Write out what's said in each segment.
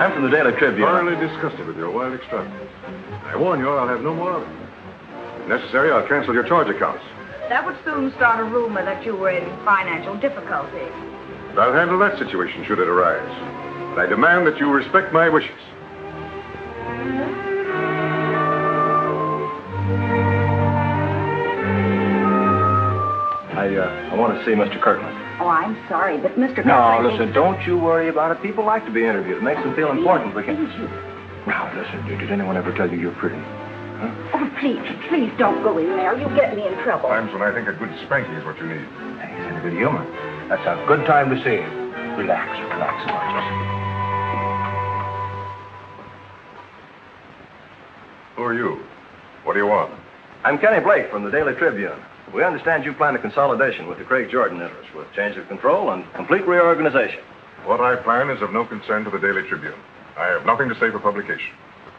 I'm from the Daily Tribune. Thoroughly disgusted with your wild extravagance. I warn you, I'll have no more of it. If necessary, I'll cancel your charge accounts. That would soon start a rumor that you were in financial difficulty. And I'll handle that situation should it arise. But I demand that you respect my wishes. I want to see Mr. Kirkland. Oh, I'm sorry, but Mr. No, Kirkland... listen, don't you worry about it. People like to be interviewed. It makes them feel important. We can... Now, listen, did anyone ever tell you you're pretty? Huh? Oh, please don't go in there. You'll get me in trouble. Times when I think a good spanking is what you need. Hey, he's in a good humor. That's a good time to see him. Relax, Marcus. Who are you? What do you want? I'm Kenny Blake from the Daily Tribune. We understand you plan a consolidation with the Craig Jordan interest, with change of control and complete reorganization. What I plan is of no concern to the Daily Tribune. I have nothing to say for publication.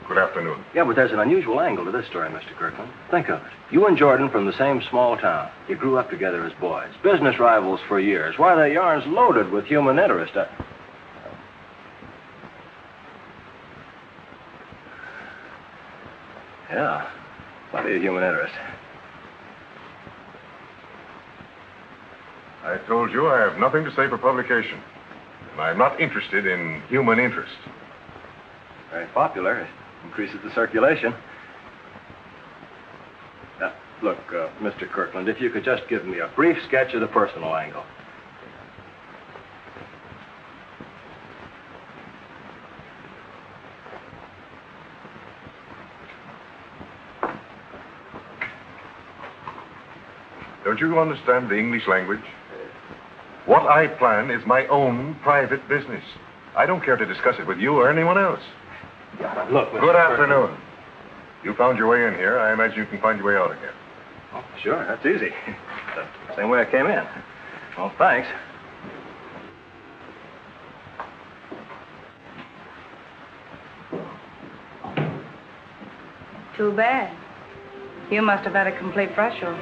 Good afternoon. Yeah, but there's an unusual angle to this story, Mr. Kirkland. Think of it. You and Jordan from the same small town. You grew up together as boys, business rivals for years. Why, the yarn's loaded with human interest. Yeah, plenty of human interest. I told you I have nothing to say for publication. And I'm not interested in human interest. Very popular. It increases the circulation. Look, Mr. Kirkland, if you could just give me a brief sketch of the personal angle. Don't you understand the English language? What I plan is my own private business. I don't care to discuss it with you or anyone else. Look, Good afternoon. You found your way in here. I imagine you can find your way out again. Oh, sure, that's easy. The same way I came in. Well, thanks. Too bad. You must have had a complete brush over.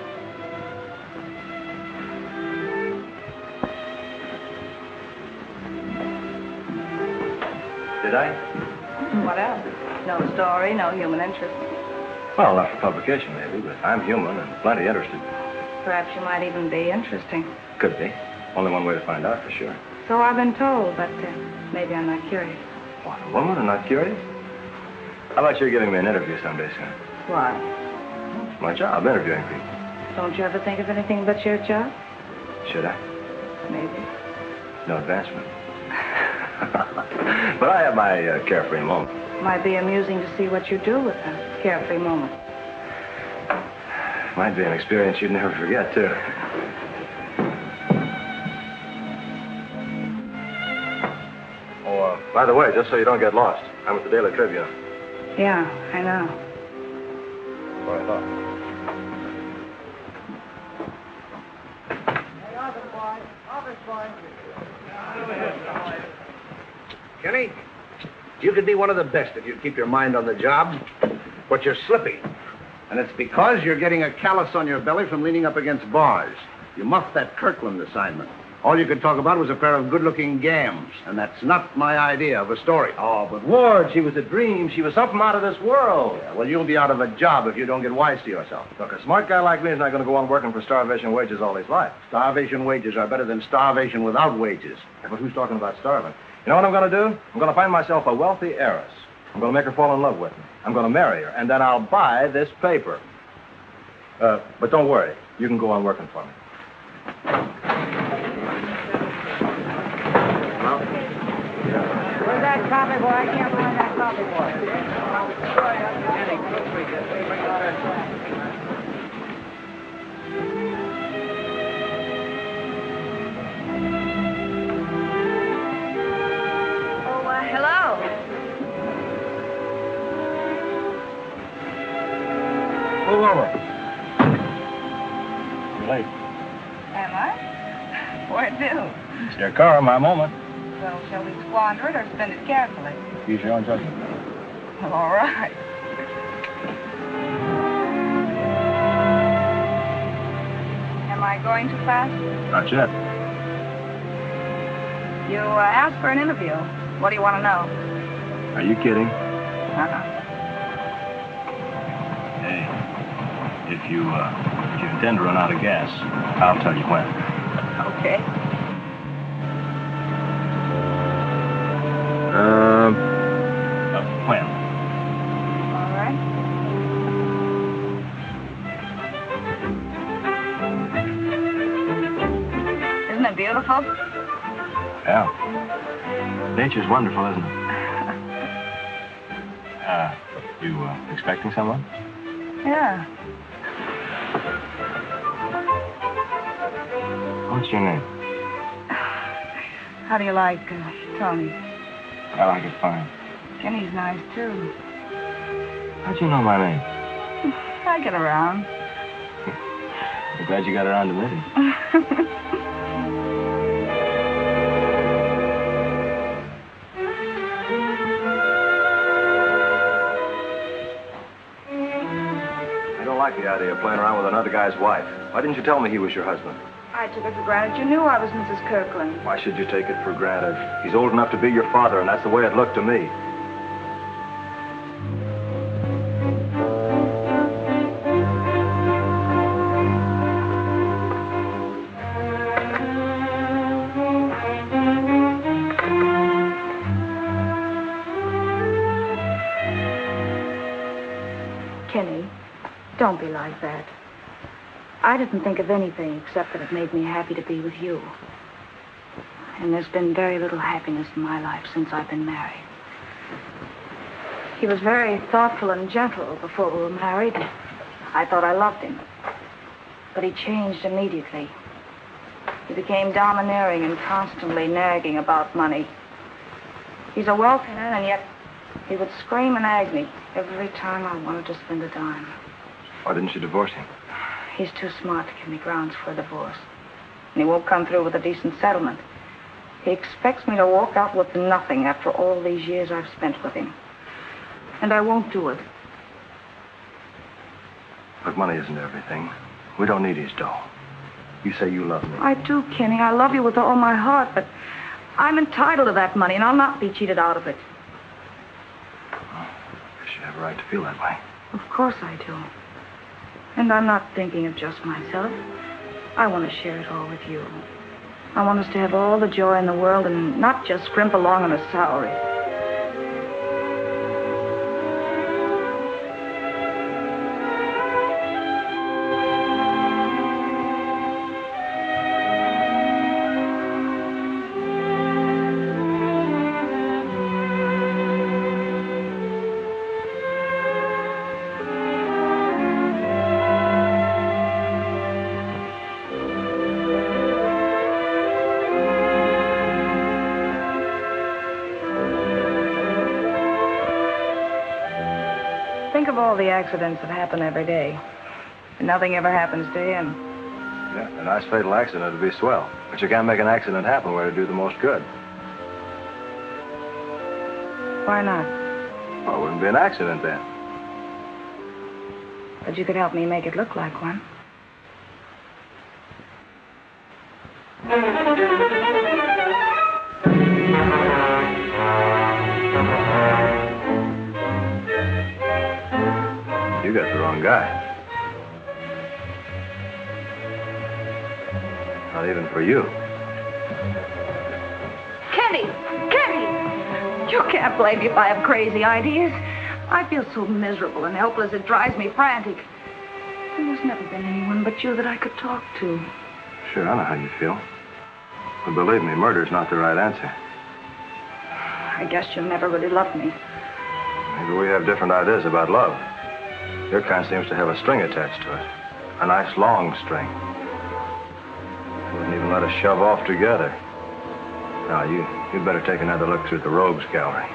Did I? What else? No story, no human interest. Well, not for publication, maybe, but I'm human and plenty interested. Perhaps you might even be interesting. Could be. Only one way to find out for sure. So I've been told, but maybe I'm not curious. What, a woman and not curious? How about you giving me an interview someday soon? Why? It's my job, interviewing people. Don't you ever think of anything but your job? Should I? Maybe. No advancement. But I have my carefree moment. Might be amusing to see what you do with a carefree moment. Might be an experience you'd never forget, too. Oh, by the way, just so you don't get lost, I'm at the Daily Tribune. Yeah, I know. What I thought. Hey, office boy. Office boy. Kenny, you could be one of the best if you'd keep your mind on the job, but you're slippy. And it's because you're getting a callus on your belly from leaning up against bars. You muffed that Kirkland assignment. All you could talk about was a pair of good-looking gams, and that's not my idea of a story. Oh, but Ward, she was a dream. She was something out of this world. Yeah, well, you'll be out of a job if you don't get wise to yourself. Look, a smart guy like me is not going to go on working for starvation wages all his life. Starvation wages are better than starvation without wages. Yeah, but who's talking about starving? You know what I'm going to do? I'm going to find myself a wealthy heiress. I'm going to make her fall in love with me. I'm going to marry her, and then I'll buy this paper. But don't worry. You can go on working for me. Where's that coffee boy? I can't find that coffee boy. Hello. Move over. You're late. Am I? Where to? It's your car, my moment. Well, shall we squander it or spend it carefully? Use your own judgment. Well, all right. Am I going too fast? Not yet. You asked for an interview. What do you want to know? Are you kidding? Uh-uh. Hey, if you intend to run out of gas, I'll tell you when. Okay. When? All right. Isn't it beautiful? Yeah. Nature's wonderful, isn't it? You expecting someone? Yeah. What's your name? How do you like Toni? I like it fine. Kenny's nice, too. How'd you know my name? I get around. I'm glad you got around to me. I don't like the idea of playing around with another guy's wife. Why didn't you tell me he was your husband? I took it for granted you knew I was Mrs. Kirkland. Why should you take it for granted? He's old enough to be your father, and that's the way it looked to me. Kenny, don't be like that. I didn't think of anything except that it made me happy to be with you. And there's been very little happiness in my life since I've been married. He was very thoughtful and gentle before we were married. I thought I loved him. But he changed immediately. He became domineering and constantly nagging about money. He's a wealthy man, and yet he would scream in agony every time I wanted to spend a dime. Why didn't you divorce him? He's too smart to give me grounds for a divorce. And he won't come through with a decent settlement. He expects me to walk out with nothing after all these years I've spent with him. And I won't do it. Look, money isn't everything. We don't need his dough. You say you love me. I do, Kenny. I love you with all my heart, but I'm entitled to that money, and I'll not be cheated out of it. Well, I guess you have a right to feel that way. Of course I do. And I'm not thinking of just myself. I want to share it all with you. I want us to have all the joy in the world and not just scrimp along on a salary. Think of all the accidents that happen every day. And nothing ever happens to him. Yeah, a nice fatal accident would be swell. But you can't make an accident happen where it'd do the most good. Why not? Well, it wouldn't be an accident then. But you could help me make it look like one. You got the wrong guy. Not even for you. Kenny! Kenny! You can't blame me if I have crazy ideas. I feel so miserable and helpless it drives me frantic. There's never been anyone but you that I could talk to. Sure, I know how you feel. But believe me, murder's not the right answer. I guess you never really loved me. Maybe we have different ideas about love. Your kind seems to have a string attached to it. A nice long string. Wouldn't even let us shove off together. Now, you'd better take another look through the rogues gallery.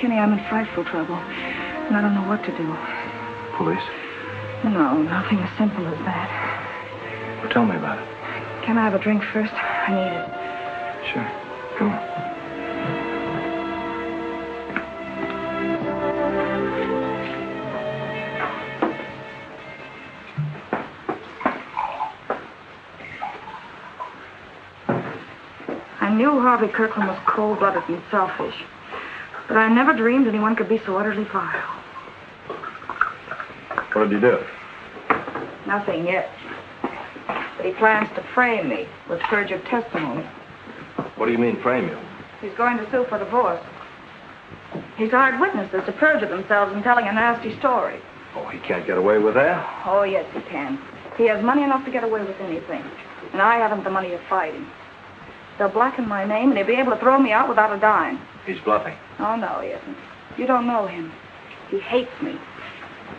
Kenny, I'm in frightful trouble, and I don't know what to do. Police? No, nothing as simple as that. Well, tell me about it. Can I have a drink first? I need it. Sure. Come on. I knew Harvey Kirkland was cold-blooded and selfish, but I never dreamed anyone could be so utterly vile. What did you do? Nothing yet. But he plans to frame me with perjured testimony. What do you mean, frame you? He's going to sue for divorce. He's hired witnesses to perjure themselves in telling a nasty story. Oh, he can't get away with that? Oh, yes, he can. He has money enough to get away with anything. And I haven't the money to fight him. They'll blacken my name, and he'll be able to throw me out without a dime. He's bluffing. Oh, no, he isn't. You don't know him. He hates me.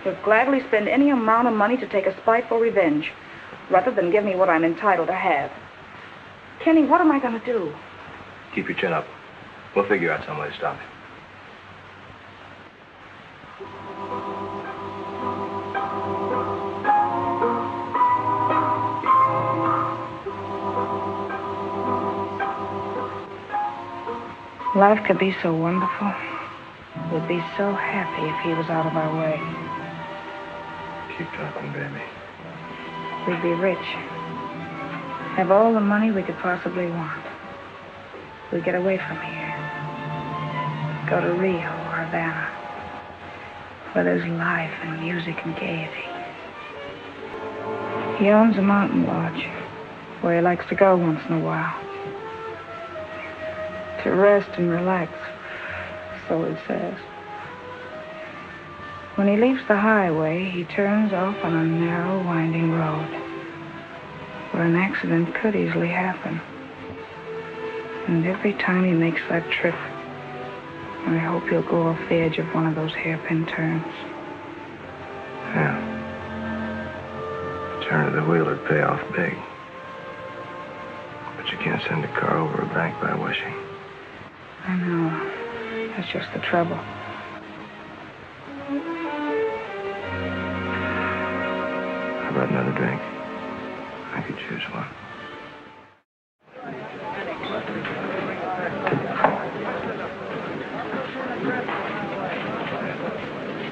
He'll gladly spend any amount of money to take a spiteful revenge, rather than give me what I'm entitled to have. Kenny, what am I going to do? Keep your chin up. We'll figure out some way to stop him. Life could be so wonderful. We'd be so happy if he was out of our way. Keep talking, baby. We'd be rich. Have all the money we could possibly want. We'd get away from here. Go to Rio or Havana, where there's life and music and gaiety. He owns a mountain lodge where he likes to go once in a while. To rest and relax, so he says. When he leaves the highway, he turns off on a narrow, winding road where an accident could easily happen. And every time he makes that trip, I hope he'll go off the edge of one of those hairpin turns. Yeah. Turn of the wheel would pay off big. But you can't send a car over a bank by wishing. I know. That's just the trouble. How about another drink? I could choose one.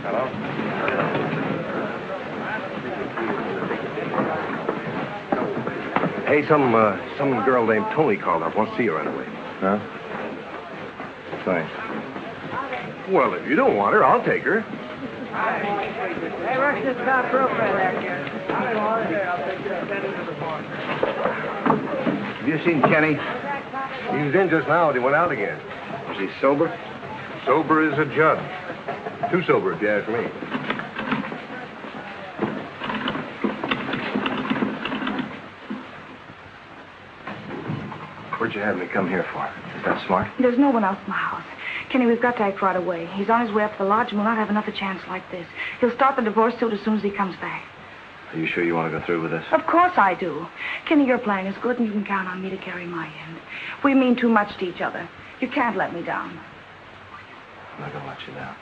Hello? Hey, some girl named Toni called up. Wants to see you right away. Huh? Thanks. Well, if you don't want her, I'll take her. Hey, rush this top rope right there, Karen. Have you seen Kenny? He was in just now, and he went out again. Is he sober? Sober as a judge. Too sober, if you ask me. What'd you have me come here for? Is that smart? There's no one else in the house. Kenny, we've got to act right away. He's on his way up to the lodge, and we'll not have another chance like this. He'll start the divorce suit as soon as he comes back. Are you sure you want to go through with this? Of course I do. Kenny, your plan is good, and you can count on me to carry my end. We mean too much to each other. You can't let me down. I'm not going to let you down.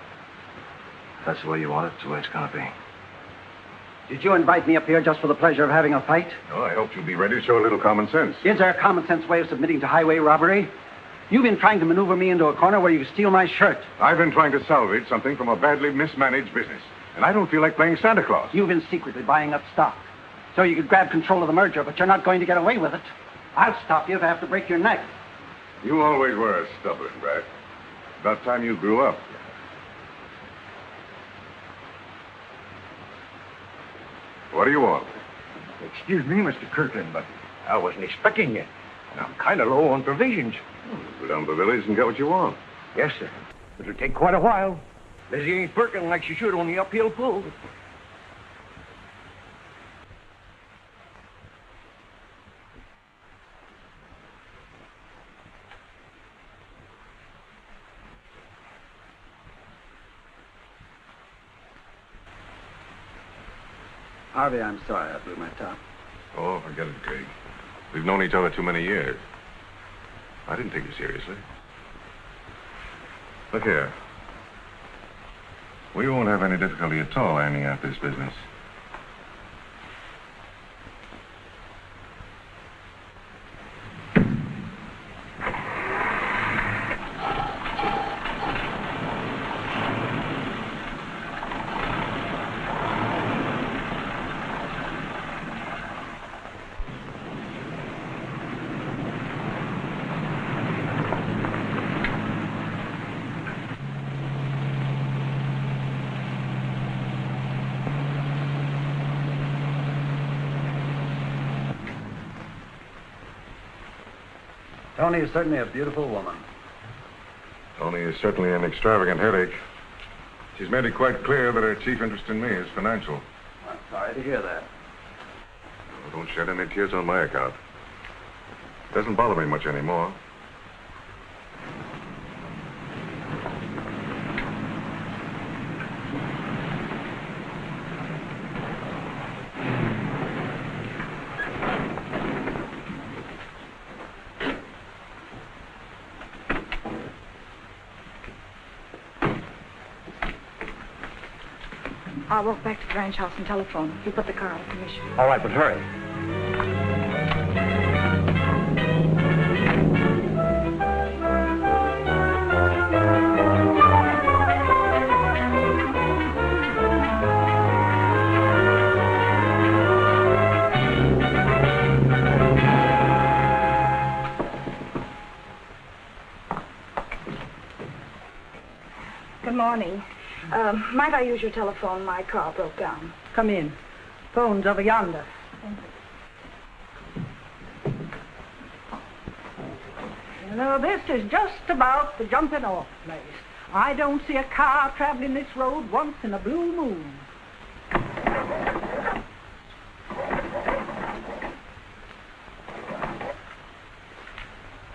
If that's the way you want it, it's the way it's going to be. Did you invite me up here just for the pleasure of having a fight? No, I hoped you'd be ready to show a little common sense. Is there a common sense way of submitting to highway robbery? You've been trying to maneuver me into a corner where you can steal my shirt. I've been trying to salvage something from a badly mismanaged business, and I don't feel like playing Santa Claus. You've been secretly buying up stock so you could grab control of the merger, but you're not going to get away with it. I'll stop you if I have to break your neck. You always were a stubborn brat. About time you grew up. What do you want? Excuse me, Mr. Kirkland, but I wasn't expecting you. I'm kind of low on provisions. Go down to the village and get what you want. Yes, sir. It'll take quite a while. Lizzie ain't working like she should on the uphill pull. Harvey, I'm sorry I blew my top. Oh, forget it, Craig. We've known each other too many years. I didn't take you seriously. Look here. We won't have any difficulty at all ironing out this business. Toni is certainly a beautiful woman. Toni is certainly an extravagant headache. She's made it quite clear that her chief interest in me is financial. I'm sorry to hear that. Oh, don't shed any tears on my account. It doesn't bother me much anymore. I'll walk back to the ranch house and telephone. You put the car on commission. All right, but hurry. Good morning. Might I use your telephone? My car broke down. Come in. Phone's over yonder. You know, this is just about the jumping off place. I don't see a car traveling this road once in a blue moon.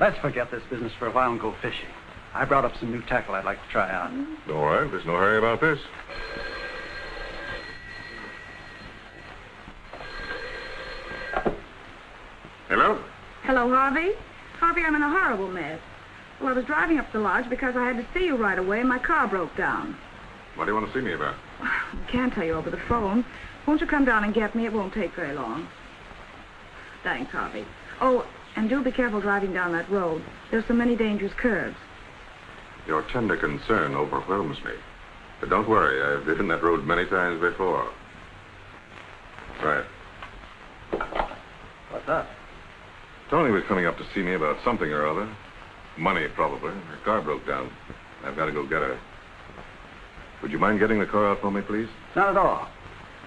Let's forget this business for a while and go fishing. I brought up some new tackle I'd like to try out. All right, there's no hurry about this. Hello? Hello, Harvey. Harvey, I'm in a horrible mess. Well, I was driving up to the lodge because I had to see you right away and my car broke down. What do you want to see me about? I can't tell you over the phone. Won't you come down and get me? It won't take very long. Thanks, Harvey. Oh, and do be careful driving down that road. There's so many dangerous curves. Your tender concern overwhelms me. But don't worry, I've ridden that road many times before. Right. What's up? Toni was coming up to see me about something or other. Money, probably. Her car broke down. I've got to go get her. Would you mind getting the car out for me, please? Not at all.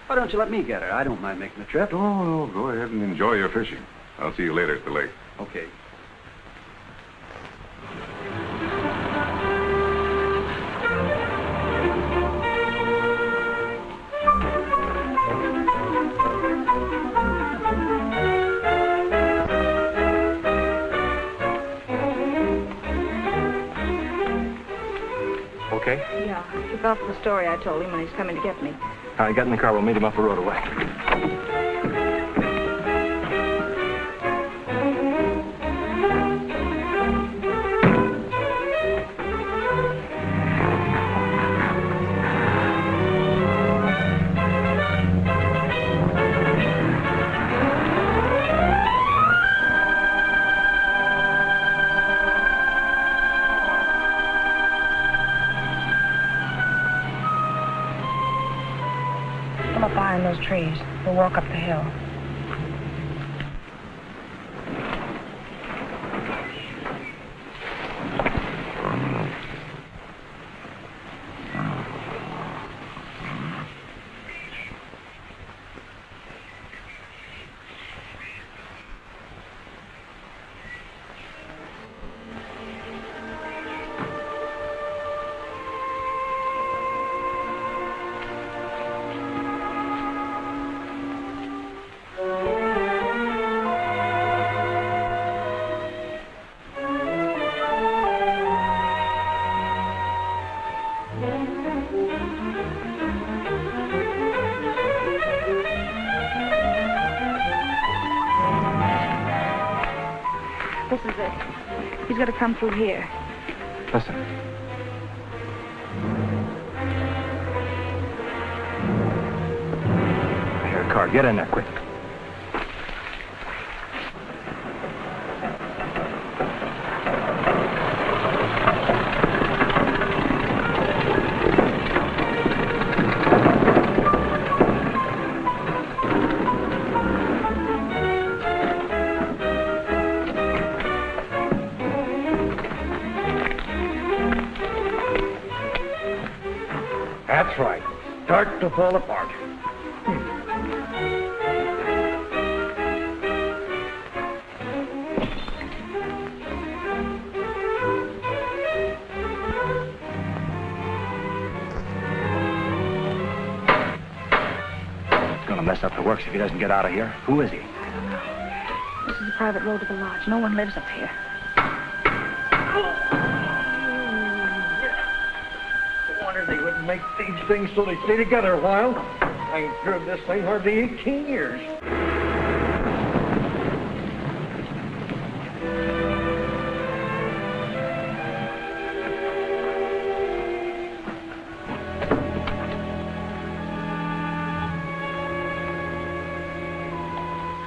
Why don't you let me get her? I don't mind making the trip. Oh, no, go ahead and enjoy your fishing. I'll see you later at the lake. Okay. Okay? Yeah, he fell for the story I told him when he's coming to get me. All right, get in the car. We'll meet him up the road away. Come up behind those trees. We'll walk up the hill. This is it. He's got to come through here. Listen. car. Get in there, quick. That's right. Start to fall apart. It's gonna mess up the works if he doesn't get out of here. Who is he? This is a private road to the lodge. No one lives up here. They wouldn't make these things so they stay together a while. I ain't driven this thing hardly 18 years.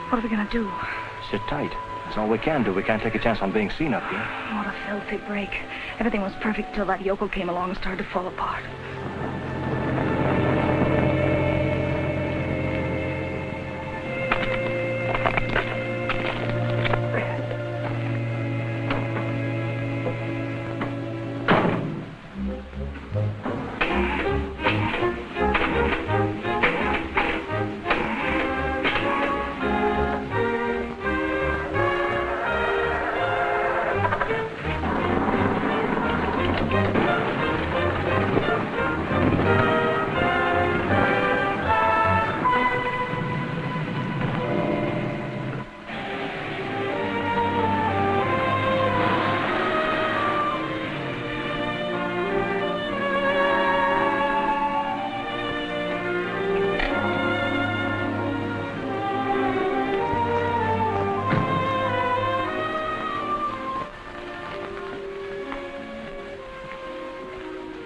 What are we gonna do? Sit tight. That's all we can do. We can't take a chance on being seen up here. What a filthy break. Everything was perfect until that yokel came along and started to fall apart.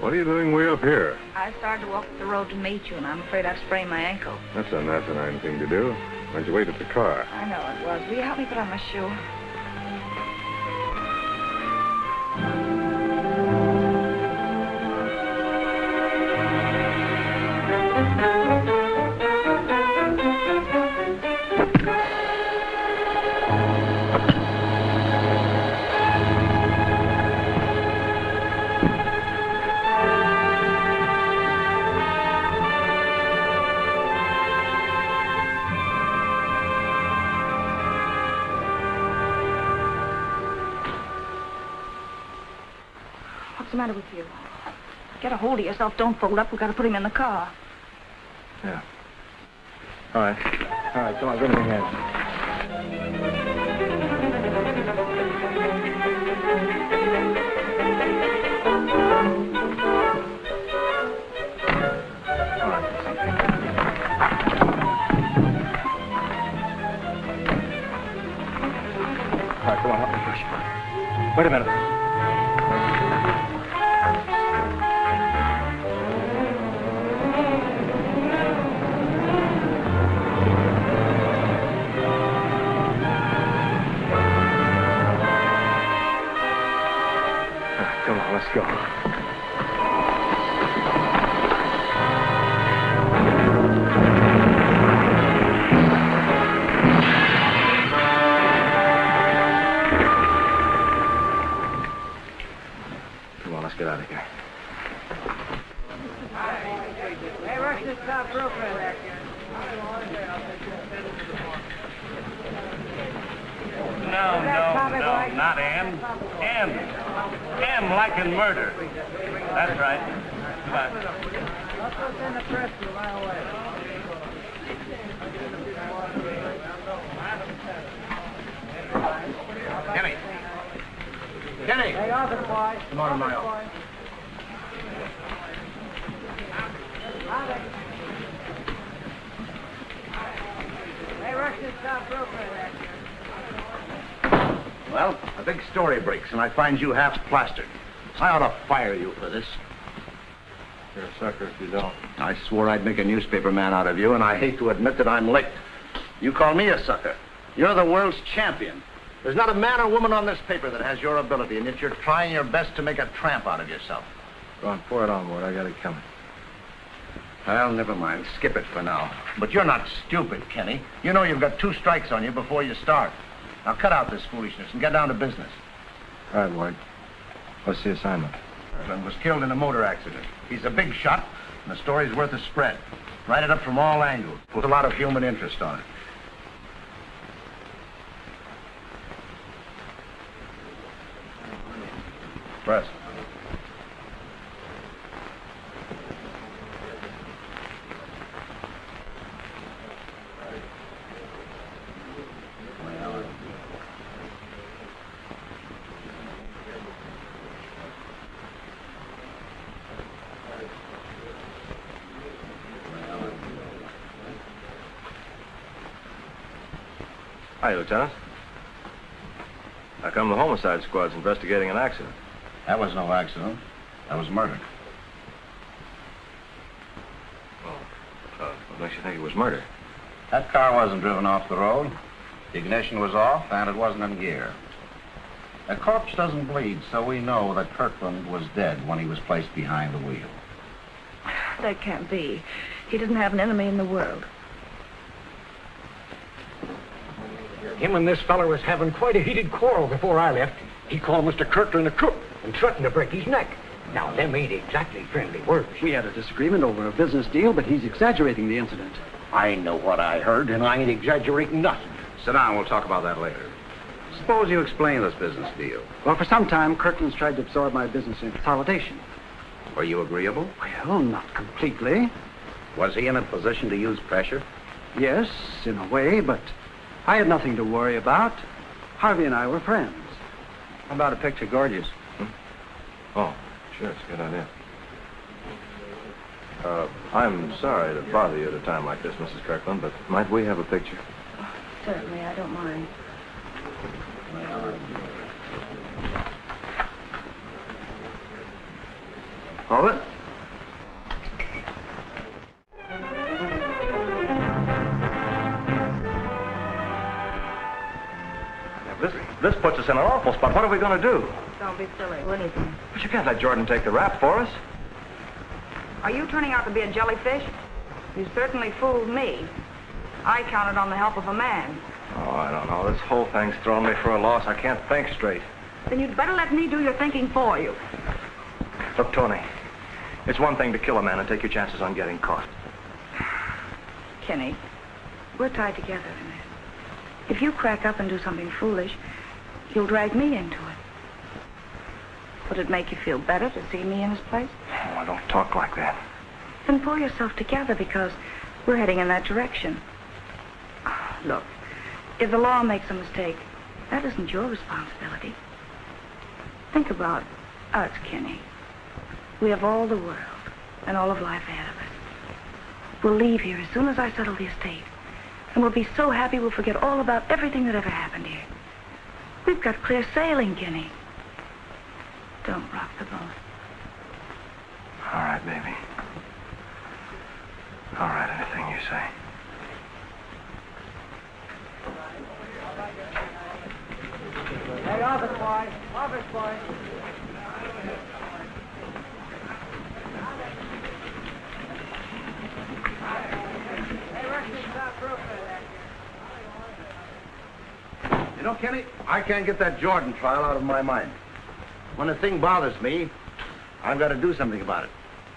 What are you doing way up here? I started to walk up the road to meet you, and I'm afraid I've sprained my ankle. That's an asinine thing to do. Why don't you wait at the car? I know it was. Will you help me put on my shoe? What's the matter with you? Get a hold of yourself. Don't fold up. We've got to put him in the car. Yeah. All right. All right, come on, give me your hand. All right, come on, help me push. Wait a minute. Come on, let's go. Come on, let's get out of here. Hey, rush this top real fast. No, not M. M like in murder. That's right. Goodbye. That's what's in the press a mile away. Kenny! Hey, off it, boy. Come on, my boy. Hey, rush this top real fast. Well, a big story breaks, and I find you half plastered. I ought to fire you for this. You're a sucker if you don't. I swore I'd make a newspaper man out of you, and I hate to admit that I'm licked. You call me a sucker. You're the world's champion. There's not a man or woman on this paper that has your ability, and yet you're trying your best to make a tramp out of yourself. Go on, pour it on, Ward. I got it coming. Well, never mind. Skip it for now. But you're not stupid, Kenny. You know you've got 2 strikes on you before you start. Now cut out this foolishness and get down to business. All right, Ward. What's the assignment? Kirkland was killed in a motor accident. He's a big shot, and the story's worth a spread. Write it up from all angles. Put a lot of human interest on it. Press. Hi, Lieutenant. How come the homicide squad's investigating an accident? That was no accident. That was murder. What makes you think it was murder? That car wasn't driven off the road. The ignition was off, and it wasn't in gear. A corpse doesn't bleed, so we know that Kirkland was dead when he was placed behind the wheel. That can't be. He doesn't have an enemy in the world. Him and this feller was having quite a heated quarrel before I left. He called Mr. Kirkland a crook and threatened to break his neck. Now, them ain't exactly friendly words. We had a disagreement over a business deal, but he's exaggerating the incident. I know what I heard, and I ain't exaggerating nothing. Sit down. We'll talk about that later. Suppose you explain this business deal. Well, for some time, Kirkland's tried to absorb my business in consolidation. Were you agreeable? Well, not completely. Was he in a position to use pressure? Yes, in a way, but I had nothing to worry about. Harvey and I were friends. How about a picture, gorgeous? Oh, sure, it's a good idea. I'm sorry to bother you at a time like this, Mrs. Kirkland, but might we have a picture? Oh, certainly, I don't mind. Hold it. This puts us in an awful spot. What are we going to do? Don't be silly. What is it? But you can't let Jordan take the rap for us. Are you turning out to be a jellyfish? You certainly fooled me. I counted on the help of a man. Oh, I don't know. This whole thing's thrown me for a loss. I can't think straight. Then you'd better let me do your thinking for you. Look, Toni, it's one thing to kill a man and take your chances on getting caught. Kenny, we're tied together in this. If you crack up and do something foolish, you'll drag me into it. Would it make you feel better to see me in his place? Oh, I don't talk like that. Then pull yourself together because we're heading in that direction. Look, if the law makes a mistake, that isn't your responsibility. Think about us, Kenny. We have all the world and all of life ahead of us. We'll leave here as soon as I settle the estate. And we'll be so happy we'll forget all about everything that ever happened here. We've got clear sailing, Kenny. Don't rock the boat. All right, baby. All right, anything you say. Hey, office boy. Office boy. You know, Kenny, I can't get that Jordan trial out of my mind. When a thing bothers me, I've got to do something about it.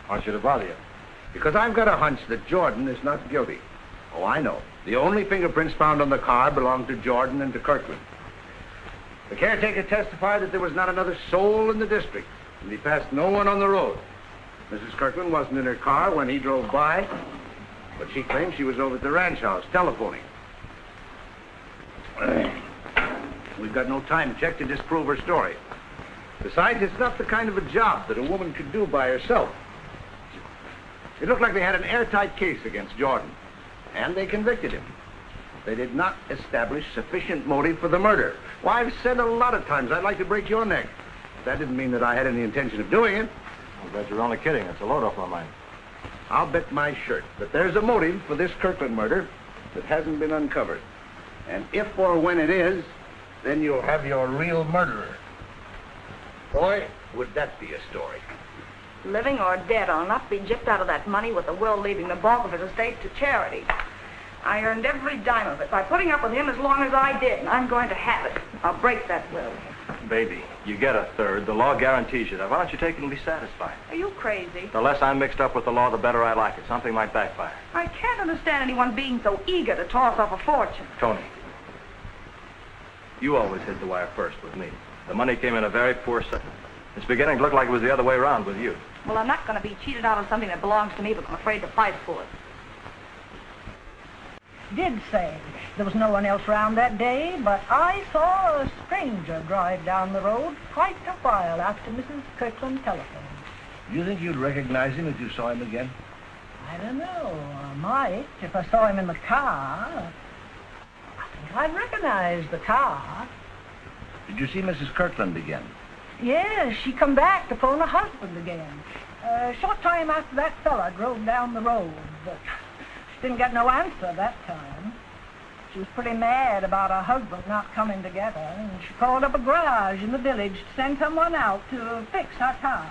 Why should it bother you? Because I've got a hunch that Jordan is not guilty. Oh, I know. The only fingerprints found on the car belonged to Jordan and to Kirkland. The caretaker testified that there was not another soul in the district, and he passed no one on the road. Mrs. Kirkland wasn't in her car when he drove by, but she claims she was over at the ranch house telephoning. We've got no time check to disprove her story. Besides, it's not the kind of a job that a woman could do by herself. It looked like they had an airtight case against Jordan, and they convicted him. They did not establish sufficient motive for the murder. Well, I've said a lot of times I'd like to break your neck. That didn't mean that I had any intention of doing it. I'm glad you're only kidding. It's a load off my mind. I'll bet my shirt that there's a motive for this Kirkland murder that hasn't been uncovered. And if or when it is, then you'll have your real murderer. Boy, would that be a story. Living or dead, I'll not be gypped out of that money with the will leaving the bulk of his estate to charity. I earned every dime of it by putting up with him as long as I did, and I'm going to have it. I'll break that will. Baby, you get a third. The law guarantees you that. Why don't you take it and be satisfied? Are you crazy? The less I'm mixed up with the law, the better I like it. Something might backfire. I can't understand anyone being so eager to toss off a fortune. Toni, you always hit the wire first with me. The money came in a very poor set. It's beginning to look like it was the other way around with you. Well, I'm not going to be cheated out of something that belongs to me, but I'm afraid to fight for it. Did say there was no one else around that day, but I saw a stranger drive down the road quite a while after Mrs. Kirkland telephoned. Do you think you'd recognize him if you saw him again? I don't know. I might if I saw him in the car. I think I'd recognize the car. Did you see Mrs. Kirkland again? Yes, she come back to phone her husband again. A short time after that fella drove down the road, but she didn't get no answer that time. She was pretty mad about her husband not coming together, and she called up a garage in the village to send someone out to fix her car.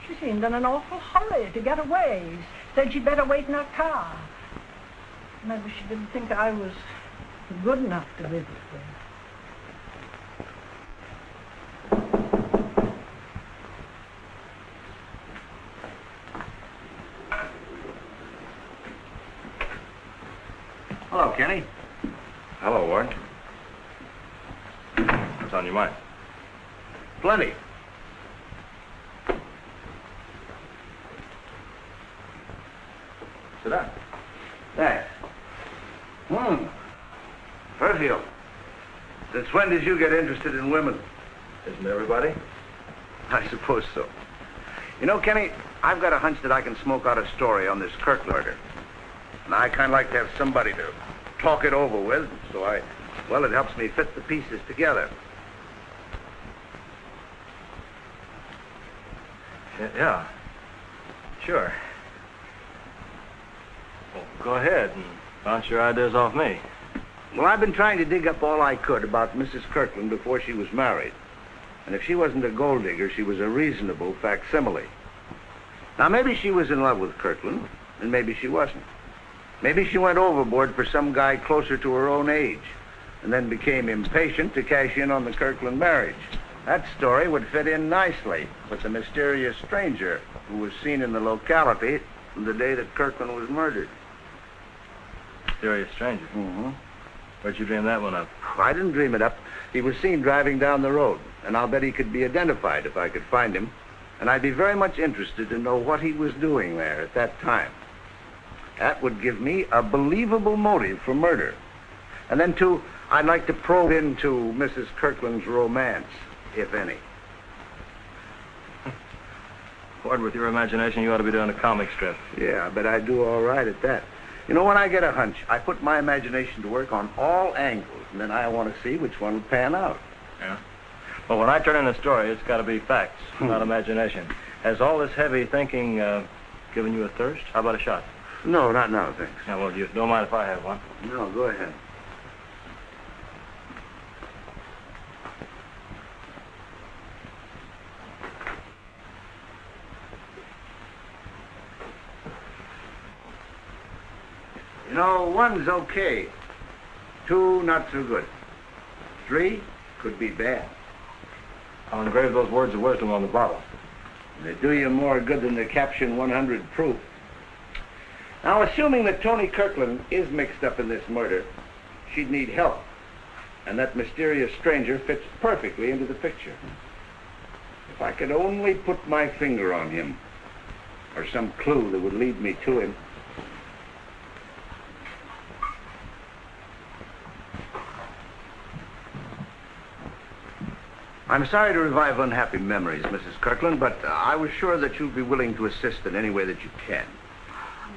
She seemed in an awful hurry to get away. Said she'd better wait in her car. Maybe she didn't think I was good enough to visit with. Hello, Kenny. Hello, Ward. What's on your mind? Plenty. Sit down. Thanks. Perfume. Since when did you get interested in women? Isn't everybody? I suppose so. You know, Kenny, I've got a hunch that I can smoke out a story on this Kirkland murder. And I kind of like to have somebody to talk it over with, so it helps me fit the pieces together. Yeah. Sure. Well, go ahead and bounce your ideas off me. Well, I've been trying to dig up all I could about Mrs. Kirkland before she was married. And if she wasn't a gold digger, she was a reasonable facsimile. Now, maybe she was in love with Kirkland, and maybe she wasn't. Maybe she went overboard for some guy closer to her own age, and then became impatient to cash in on the Kirkland marriage. That story would fit in nicely with the mysterious stranger who was seen in the locality the day that Kirkland was murdered. Mysterious stranger? Mm-hmm. Where'd you dream that one up? I didn't dream it up. He was seen driving down the road, and I'll bet he could be identified if I could find him. And I'd be very much interested to know what he was doing there at that time. That would give me a believable motive for murder. And then, too, I'd like to probe into Mrs. Kirkland's romance, if any. Ward, with your imagination, you ought to be doing a comic strip. Yeah, I bet I do all right at that. You know, when I get a hunch, I put my imagination to work on all angles, and then I want to see which one will pan out. Yeah? Well, when I turn in a story, it's got to be facts, not imagination. Has all this heavy thinking given you a thirst? How about a shot? No, not now, thanks. Yeah, well, you don't mind if I have one? No, go ahead. You know, 1's okay. 2, not so good. 3 could be bad. I'll engrave those words of wisdom on the bottle. They do you more good than the caption 100 proof. Now, assuming that Toni Kirkland is mixed up in this murder, she'd need help. And that mysterious stranger fits perfectly into the picture. If I could only put my finger on him, or some clue that would lead me to him. I'm sorry to revive unhappy memories, Mrs. Kirkland, but I was sure that you'd be willing to assist in any way that you can.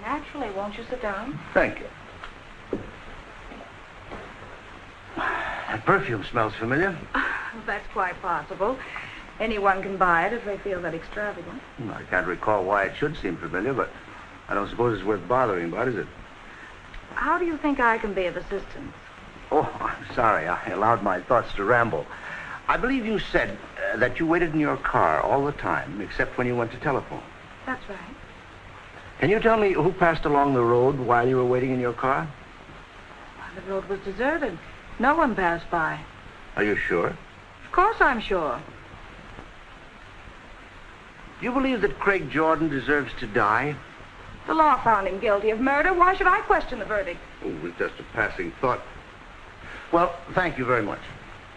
Naturally, won't you sit down? Thank you. That perfume smells familiar. That's quite possible. Anyone can buy it if they feel that extravagant. I can't recall why it should seem familiar, but I don't suppose it's worth bothering about, is it? How do you think I can be of assistance? Oh, I'm sorry. I allowed my thoughts to ramble. I believe you said that you waited in your car all the time, except when you went to telephone. That's right. Can you tell me who passed along the road while you were waiting in your car? The road was deserted. No one passed by. Are you sure? Of course I'm sure. Do you believe that Craig Jordan deserves to die? The law found him guilty of murder. Why should I question the verdict? Oh, it was just a passing thought. Well, thank you very much.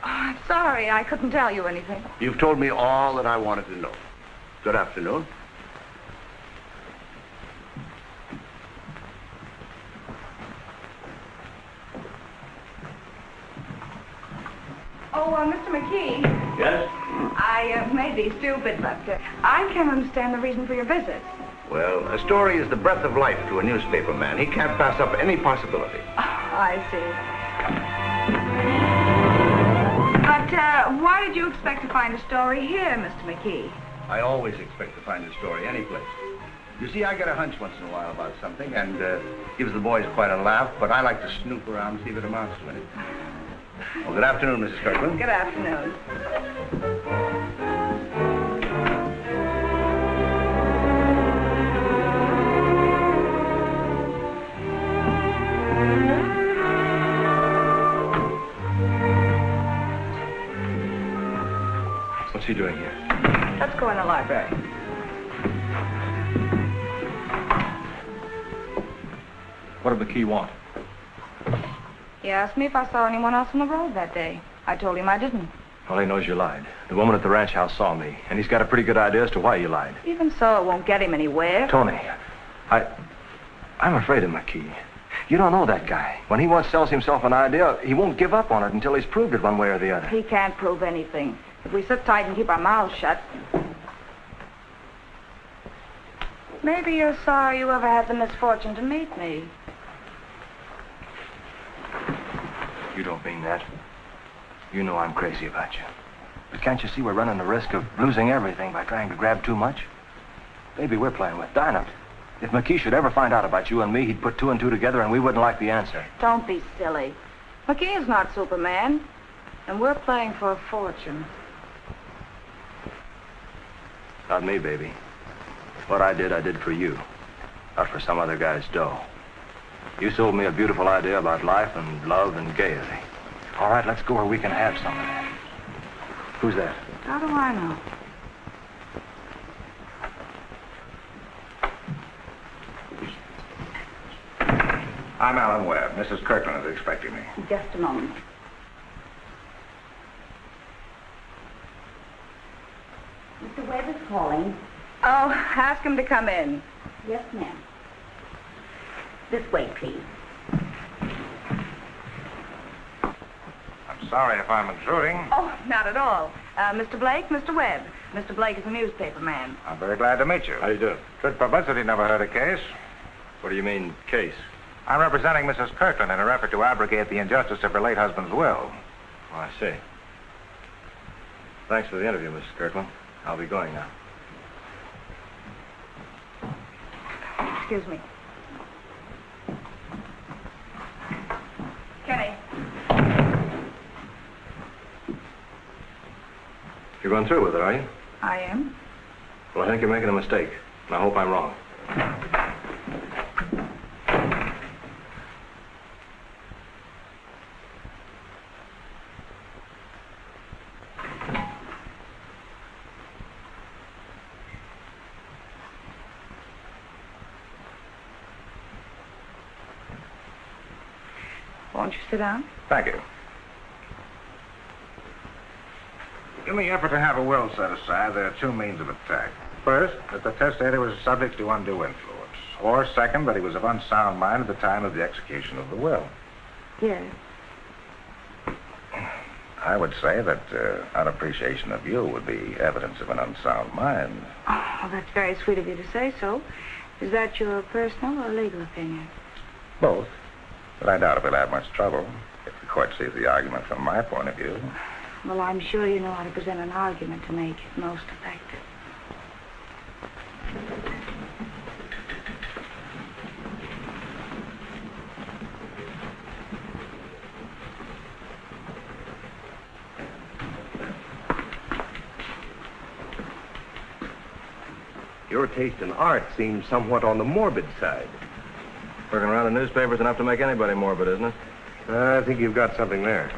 Oh, I'm sorry. I couldn't tell you anything. You've told me all that I wanted to know. Good afternoon. Oh, Mr. McKee. Yes? I may be stupid, but I can't understand the reason for your visit. Well, a story is the breath of life to a newspaper man. He can't pass up any possibility. Oh, I see. But why did you expect to find a story here, Mr. McKee? I always expect to find a story anyplace. You see, I get a hunch once in a while about something, and gives the boys quite a laugh, but I like to snoop around and see if it amounts to anything. Well, good afternoon, Mrs. Kirkland. Good afternoon. What's he doing here? Let's go in the library. What did McKee want? He asked me if I saw anyone else on the road that day. I told him I didn't. Well, he knows you lied. The woman at the ranch house saw me, and he's got a pretty good idea as to why you lied. Even so, it won't get him anywhere. Toni, I'm afraid of McKee. You don't know that guy. When he once sells himself an idea, he won't give up on it until he's proved it one way or the other. He can't prove anything. If we sit tight and keep our mouths shut. Maybe you're sorry you ever had the misfortune to meet me. You don't mean that. You know I'm crazy about you. But can't you see we're running the risk of losing everything by trying to grab too much? Maybe we're playing with dynamite. If McKee should ever find out about you and me, he'd put two and two together and we wouldn't like the answer. Don't be silly. McKee is not Superman. And we're playing for a fortune. Not me, baby. What I did for you. Not for some other guy's dough. You sold me a beautiful idea about life and love and gaiety. All right, let's go where we can have some of that. Who's that? How do I know? I'm Alan Webb. Mrs. Kirkland is expecting me. Just a moment. Mr. Webb is calling. Oh, ask him to come in. Yes, ma'am. This way, please. I'm sorry if I'm intruding. Oh, not at all. Mr. Blake, Mr. Webb. Mr. Blake is a newspaper man. I'm very glad to meet you. How do you do? Good publicity never hurt a case. What do you mean, case? I'm representing Mrs. Kirkland in her effort to abrogate the injustice of her late husband's will. Oh, I see. Thanks for the interview, Mrs. Kirkland. I'll be going now. Excuse me. Kenny. You're going through with it, are you? I am. Well, I think you're making a mistake. And I hope I'm wrong. Won't you sit down? Thank you. In the effort to have a will set aside, there are two means of attack. First, that the testator was subject to undue influence. Or second, that he was of unsound mind at the time of the execution of the will. Yes. I would say that unappreciation of you would be evidence of an unsound mind. Oh, well, that's very sweet of you to say so. Is that your personal or legal opinion? Both. But I doubt if we'll have much trouble if the court sees the argument from my point of view. Well, I'm sure you know how to present an argument to make it most effective. Your taste in art seems somewhat on the morbid side. Working around the newspaper's enough to make anybody morbid, isn't it? I think you've got something there.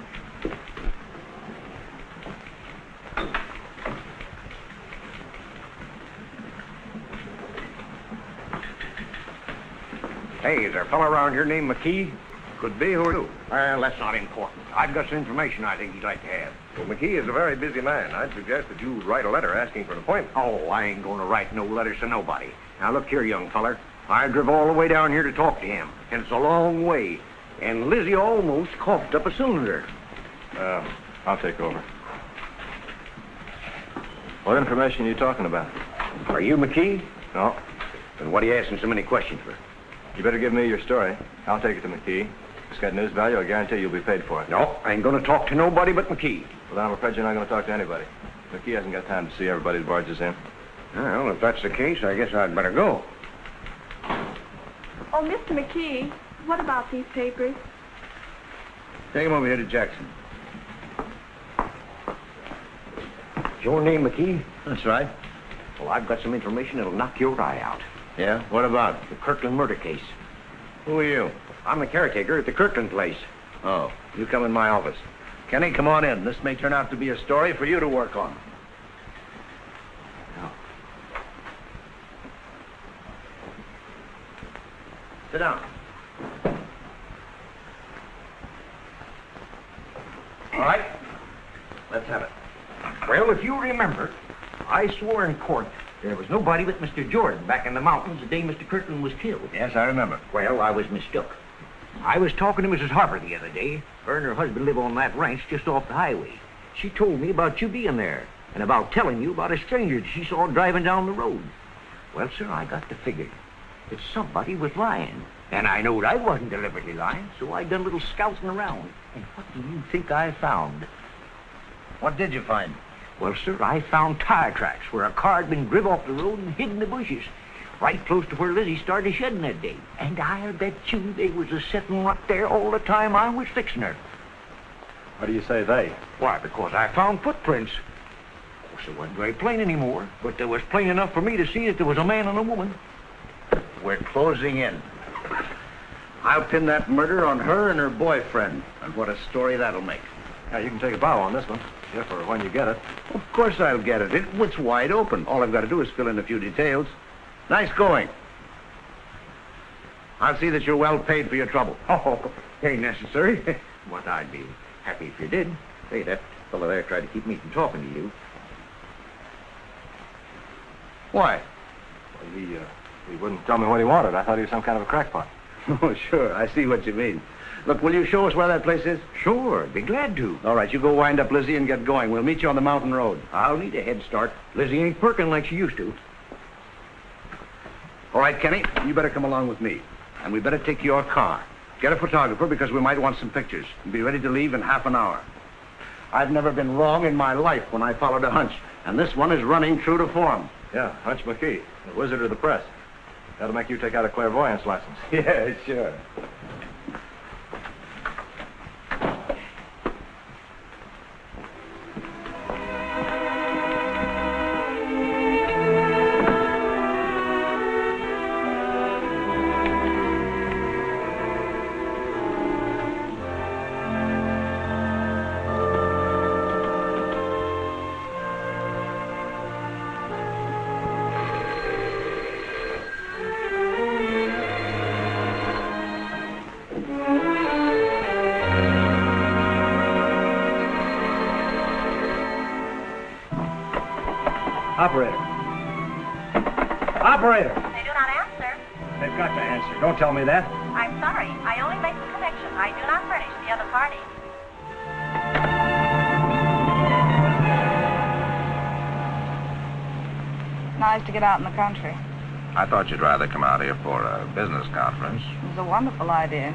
Hey, is there a fellow around here named McKee? Could be. Who are you? Well, that's not important. I've got some information I think you'd like to have. Well, McKee is a very busy man. I'd suggest that you write a letter asking for an appointment. Oh, I ain't going to write no letters to nobody. Now, look here, young feller. I drove all the way down here to talk to him, and it's a long way. And Lizzie almost coughed up a cylinder. I'll take over. What information are you talking about? Are you McKee? No. Then what are you asking so many questions for? You better give me your story. I'll take it to McKee. It's got news value. I guarantee you'll be paid for it. No, I ain't going to talk to nobody but McKee. Well, then I'm afraid you're not going to talk to anybody. McKee hasn't got time to see everybody that barges in. Well, if that's the case, I guess I'd better go. Oh, Mr. McKee, what about these papers? Take him over here to Jackson. Is your name McKee? That's right. Well, I've got some information that'll knock your eye out. Yeah? What about? The Kirkland murder case. Who are you? I'm the caretaker at the Kirkland place. Oh, you come in my office. Kenny, come on in. This may turn out to be a story for you to work on. Sit down. All right. Let's have it. Well, if you remember, I swore in court there was nobody but Mr. Jordan back in the mountains the day Mr. Kirkland was killed. Yes, I remember. Well, I was mistook. I was talking to Mrs. Harper the other day. Her and her husband live on that ranch just off the highway. She told me about you being there and about telling you about a stranger that she saw driving down the road. Well, sir, I got to figure. It's somebody was lying. And I knowed I wasn't deliberately lying, so I done a little scouting around. And what do you think I found? What did you find? Well, sir, I found tire tracks where a car had been driven off the road and hid in the bushes, right close to where Lizzie started shedding that day. And I'll bet you they was a-sitting right there all the time I was fixing her. Why do you say they? Why, because I found footprints. Of course, it wasn't very plain anymore, but there was plain enough for me to see that there was a man and a woman. We're closing in. I'll pin that murder on her and her boyfriend, and what a story that'll make. Yeah, you can take a bow on this one, if or when you get it. Of course I'll get it. It's wide open. All I've got to do is fill in a few details. Nice going. I'll see that you're well paid for your trouble. Oh, ain't necessary. But I'd be happy if you did. Say, that fellow there tried to keep me from talking to you. Why? Well, he wouldn't tell me what he wanted. I thought he was some kind of a crackpot. Oh, sure. I see what you mean. Look, will you show us where that place is? Sure, I'd be glad to. All right, you go wind up Lizzie and get going. We'll meet you on the mountain road. I'll need a head start. Lizzie ain't perking like she used to. All right, Kenny, you better come along with me. And we better take your car. Get a photographer because we might want some pictures. And be ready to leave in half an hour. I've never been wrong in my life when I followed a hunch. And this one is running true to form. Yeah, Hunch McKee, the wizard of the press. That'll make you take out a clairvoyance license. Yeah, sure. Operator. Operator! They do not answer. They've got to answer. Don't tell me that. I'm sorry. I only make the connection. I do not furnish the other party. Nice to get out in the country. I thought you'd rather come out here for a business conference. It was a wonderful idea.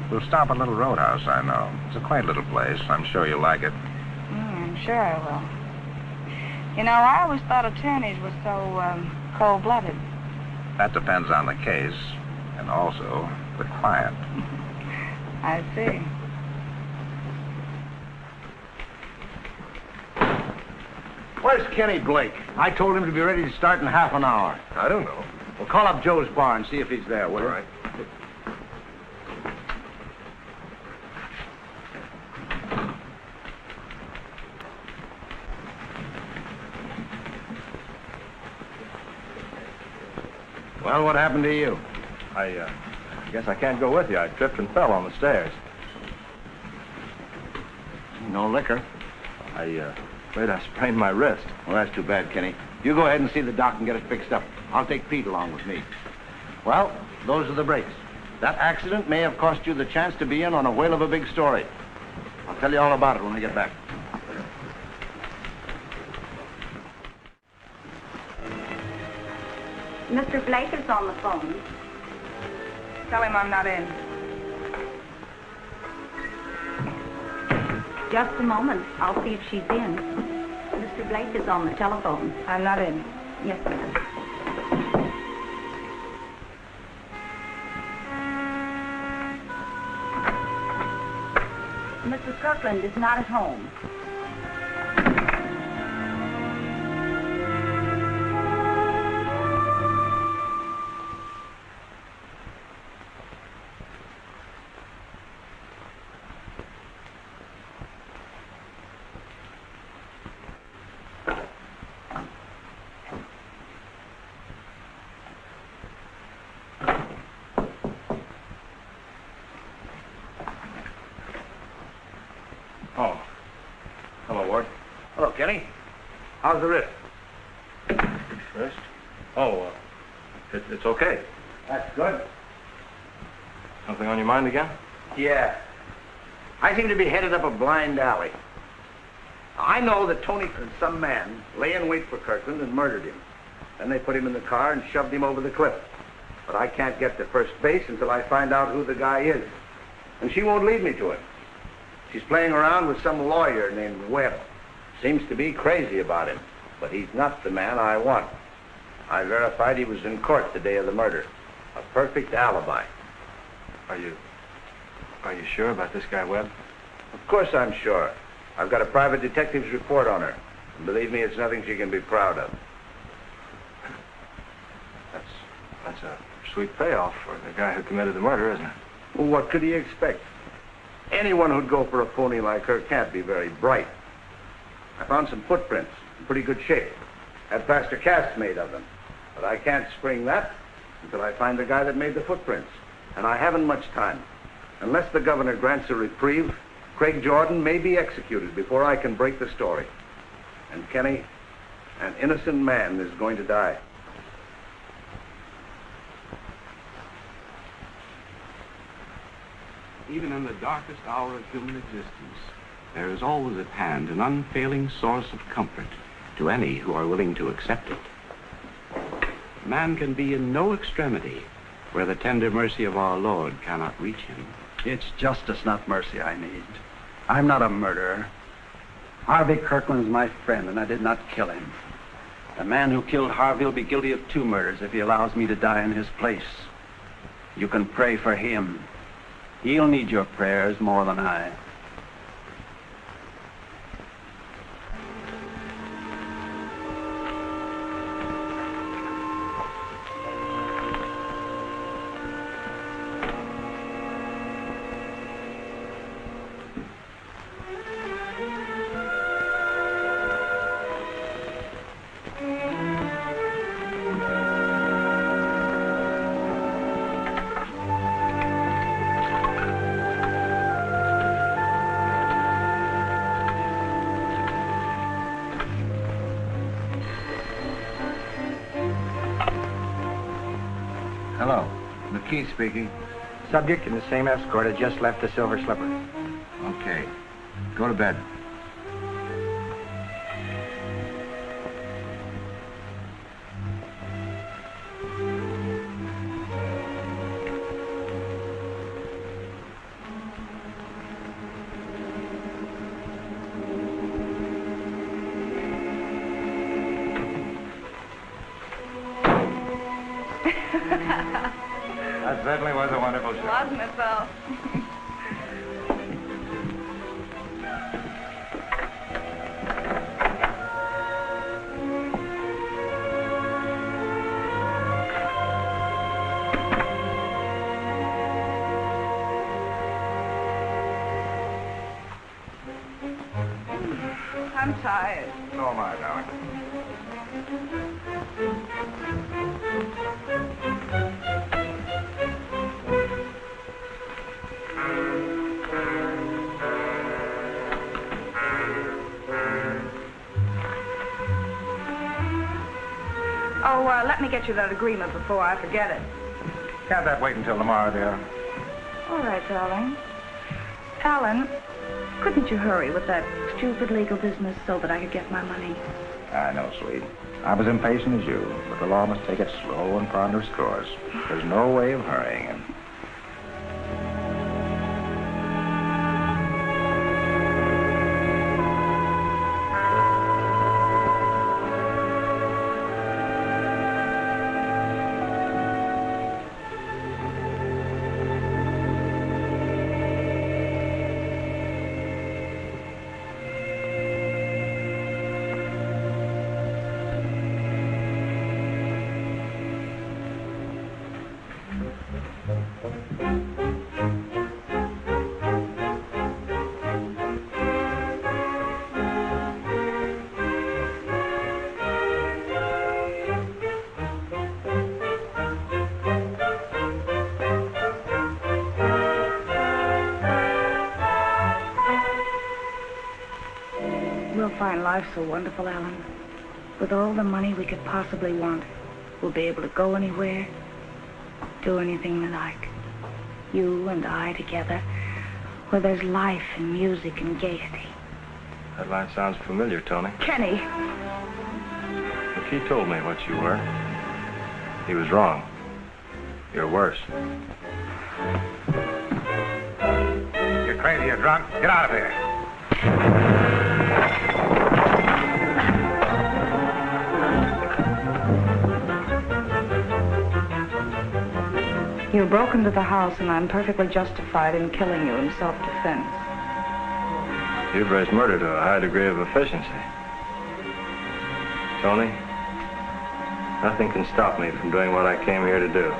We'll stop at a little roadhouse, I know. It's a quaint little place. I'm sure you'll like it. I'm sure I will. You know, I always thought attorneys were so, cold-blooded. That depends on the case, and also the client. I see. Where's Kenny Blake? I told him to be ready to start in half an hour. I don't know. Well, call up Joe's bar and see if he's there, will you? All right. Well, what happened to you? I guess I can't go with you. I tripped and fell on the stairs. No liquor. Afraid I sprained my wrist. Well, that's too bad, Kenny. You go ahead and see the doc and get it fixed up. I'll take Pete along with me. Well, those are the breaks. That accident may have cost you the chance to be in on a whale of a big story. I'll tell you all about it when I get back. Mr. Blake is on the phone. Tell him I'm not in. Just a moment. I'll see if she's in. Mr. Blake is on the telephone. I'm not in. Yes, ma'am. Mrs. Kirkland is not at home. Oh. Hello, Ward. Hello, Kenny. How's the wrist? Wrist? Oh, it's okay. That's good. Something on your mind again? Yeah. I seem to be headed up a blind alley. I know that Toni and some man lay in wait for Kirkland and murdered him. Then they put him in the car and shoved him over the cliff. But I can't get to first base until I find out who the guy is. And she won't lead me to him. She's playing around with some lawyer named Webb. Seems to be crazy about him, but he's not the man I want. I verified he was in court the day of the murder. A perfect alibi. Are you sure about this guy, Webb? Of course I'm sure. I've got a private detective's report on her. And believe me, it's nothing she can be proud of. That's a sweet payoff for the guy who committed the murder, isn't it? Well, what could he expect? Anyone who'd go for a phony like her can't be very bright. I found some footprints in pretty good shape. Had plaster casts made of them. But I can't spring that until I find the guy that made the footprints. And I haven't much time. Unless the governor grants a reprieve, Craig Jordan may be executed before I can break the story. And Kenny, an innocent man is going to die. Even in the darkest hour of human existence, there is always at hand an unfailing source of comfort to any who are willing to accept it. Man can be in no extremity where the tender mercy of our Lord cannot reach him. It's justice, not mercy, I need. I'm not a murderer. Harvey Kirkland is my friend, and I did not kill him. The man who killed Harvey will be guilty of 2 murders if he allows me to die in his place. You can pray for him. He'll need your prayers more than I. Hello. McKee speaking. Subject and the same escort had just left the Silver Slipper. Okay. Go to bed. That certainly was a wonderful show. Wasn't it, though? I'm tired. So am I, darling. Oh, let me get you that agreement before I forget it. Can't that wait until tomorrow, dear? All right, darling. Alan, couldn't you hurry with that stupid legal business so that I could get my money? I know, sweet. I'm as impatient as you, but the law must take its slow and ponderous course. There's no way of hurrying it. We'll find life so wonderful, Alan. With all the money we could possibly want, we'll be able to go anywhere, do anything we like. You and I together, where there's life and music and gaiety. That line sounds familiar, Toni. Kenny! McKee told me what you were. He was wrong. You're worse. You're crazy, you're drunk. Get out of here. You broke into the house, and I'm perfectly justified in killing you in self-defense. You've raised murder to a high degree of efficiency. Toni, nothing can stop me from doing what I came here to do.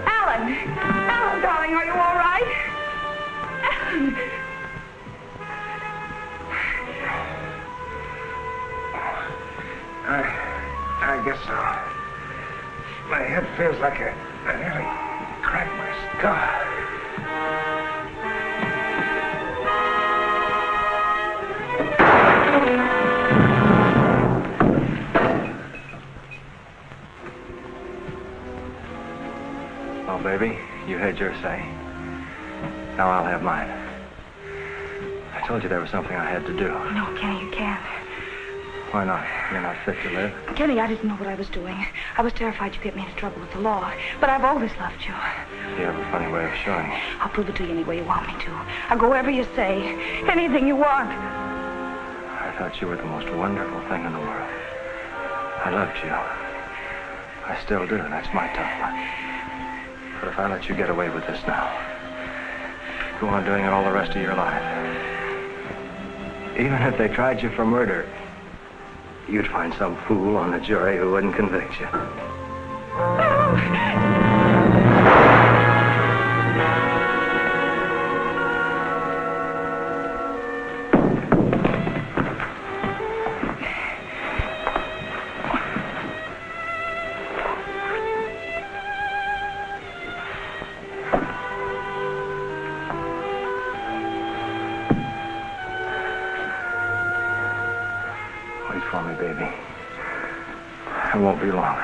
Alan, darling, are you all right? Alan. I guess so. My head feels like I nearly cracked my skull. Oh, baby, you had your say. Now I'll have mine. I told you there was something I had to do. No, Kenny, you can't. Why not? You're not fit to live. Kenny, I didn't know what I was doing. I was terrified you'd get me into trouble with the law. But I've always loved you. You have a funny way of showing it. I'll prove it to you any way you want me to. I'll go wherever you say. Anything you want. I thought you were the most wonderful thing in the world. I loved you. I still do. That's my tough one. But if I let you get away with this now, go on doing it all the rest of your life. Even if they tried you for murder, you'd find some fool on the jury who wouldn't convict you. Wait for me, baby. It won't be long.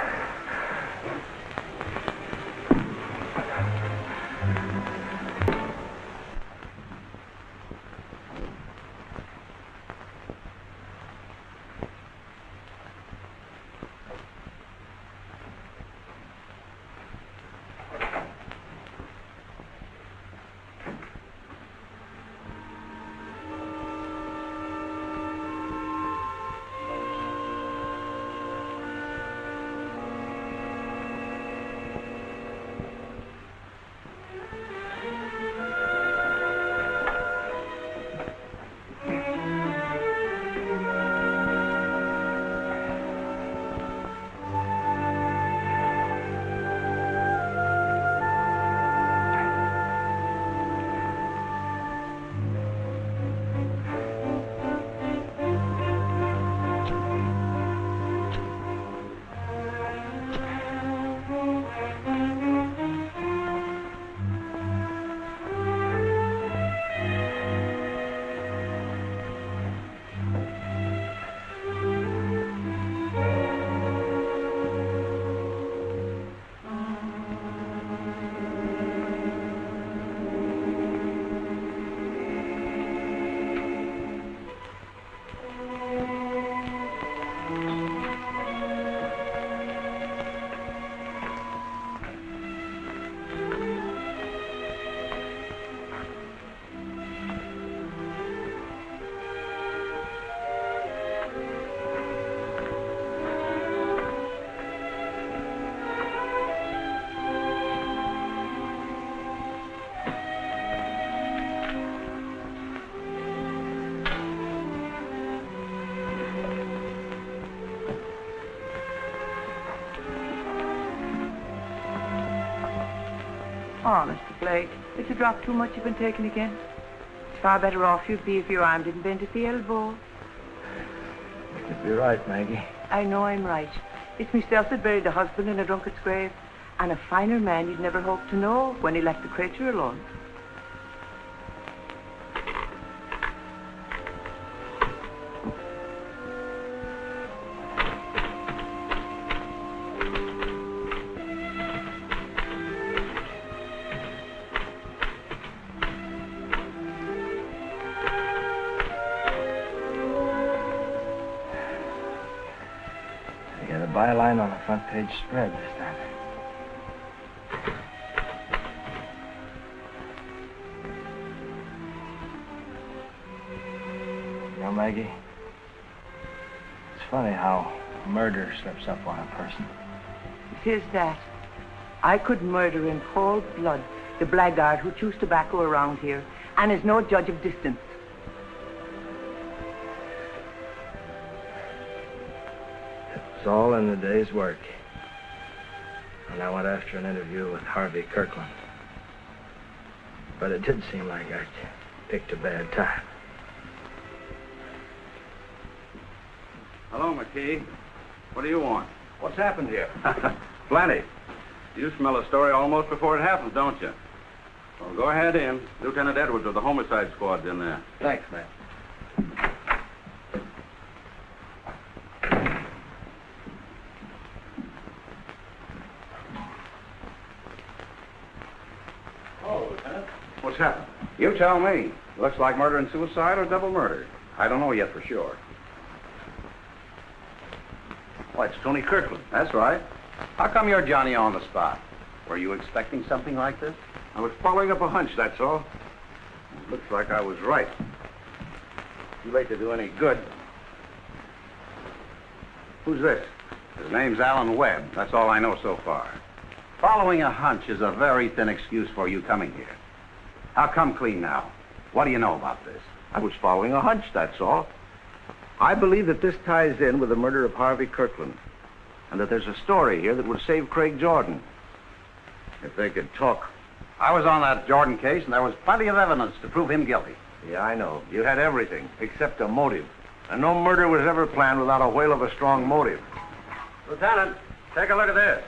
Oh, Mr. Blake, it's a drop too much you've been taking again. It's far better off you'd be if your arm didn't bend at the elbow. You could be right, Maggie. I know I'm right. It's myself that buried the husband in a drunkard's grave, and a finer man you'd never hope to know when he left the creature alone. Byline on the front page spread this time. You know, Maggie, it's funny how murder slips up on a person. It is that. I could murder in cold blood the blackguard who chews tobacco around here and is no judge of distance. It's all in the day's work. And I went after an interview with Harvey Kirkland. But it did seem like I picked a bad time. Hello, McKee. What do you want? What's happened here? Plenty. You smell a story almost before it happens, don't you? Well, go ahead in. Lieutenant Edwards of the homicide squad's in there. Thanks, man. What's happened? You tell me. Looks like murder and suicide or double murder. I don't know yet for sure. Why, it's Toni Kirkland. That's right. How come you're Johnny on the spot? Were you expecting something like this? I was following up a hunch, that's all. It looks like I was right. Too late to do any good. Who's this? His name's Alan Webb. That's all I know so far. Following a hunch is a very thin excuse for you coming here. How come clean now? What do you know about this? I was following a hunch, that's all. I believe that this ties in with the murder of Harvey Kirkland, and that there's a story here that would save Craig Jordan. If they could talk. I was on that Jordan case, and there was plenty of evidence to prove him guilty. Yeah, I know. You had everything, except a motive. And no murder was ever planned without a whale of a strong motive. Lieutenant, take a look at this.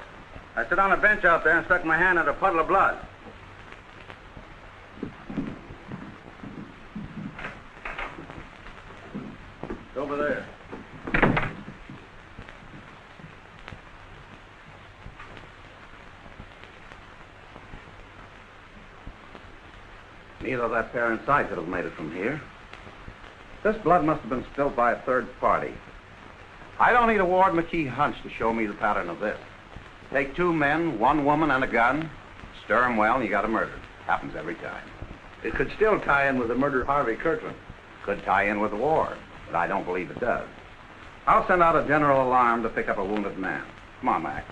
I sit on a bench out there and stuck my hand in a puddle of blood. It's over there. Neither of that pair inside could have made it from here. This blood must have been spilled by a third party. I don't need a Ward McKee hunch to show me the pattern of this. Take two men, one woman, and a gun, stir them well, and you got a murder. Happens every time. It could still tie in with the murder of Harvey Kirkland. Could tie in with the war, but I don't believe it does. I'll send out a general alarm to pick up a wounded man. Come on, Mac.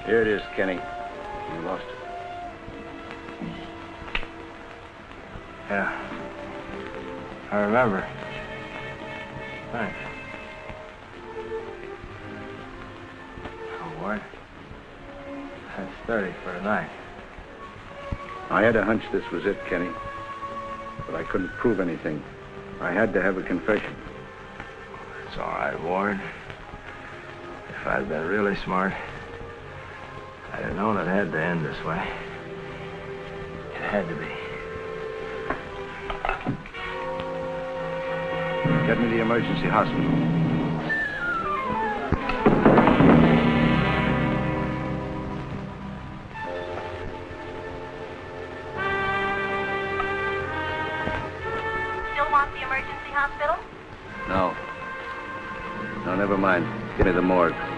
Here it is, Kenny. You lost it. Yeah. I remember. Thanks. Oh, Ward. That's 30 for tonight. I had a hunch this was it, Kenny. But I couldn't prove anything. I had to have a confession. It's all right, Ward. If I'd been really smart, I'd have known it had to end this way. It had to be. Get me to the emergency hospital. Still want the emergency hospital? No. No, never mind. Give me the morgue.